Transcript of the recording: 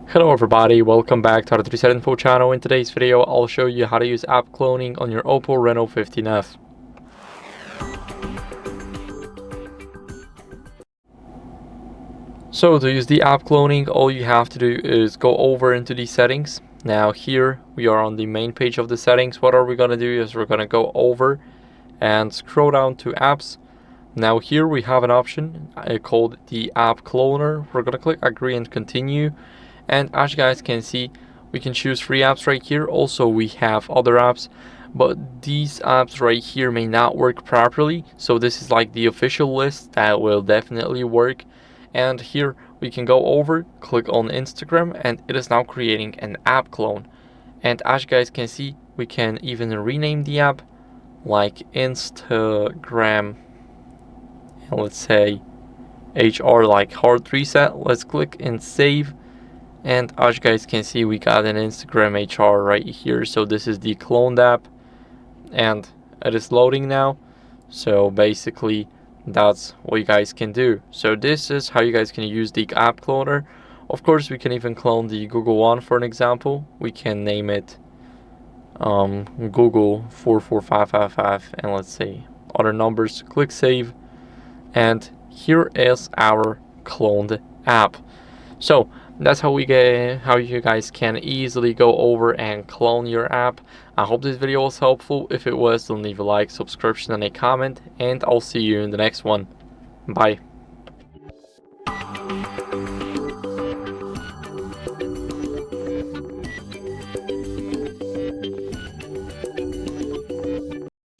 Hello everybody, welcome back to HardReset.Info channel. In today's video, I'll show you how to use app cloning on your OPPO Reno 15F. So to use the app cloning, all you have to do is go over into the settings. Now here we are on the main page of the settings. What are we going to do is we're going to go over and scroll down to apps. Now here we have an option called the app cloner. We're going to click agree and continue. And as you guys can see, we can choose free apps right here. Also, we have other apps, but these apps right here may not work properly. So this is like the official list that will definitely work. And here we can go over, click on Instagram, and it is now creating an app clone. And as you guys can see, we can even rename the app like Instagram, and let's say HR like hard reset. Let's click and save. And as you guys can see, we got an Instagram HR right here. So this is the cloned app and it is loading now. So basically that's what you guys can do. So this is how you guys can use the app cloner. Of course, we can even clone the Google one for an example. We can name it Google 44555 and let's say other numbers. Click save, and here is our cloned app. So that's how you guys can easily go over and clone your app. I hope this video was helpful. If it was, then leave a like, subscription, and a comment, and I'll see you in the next one. Bye.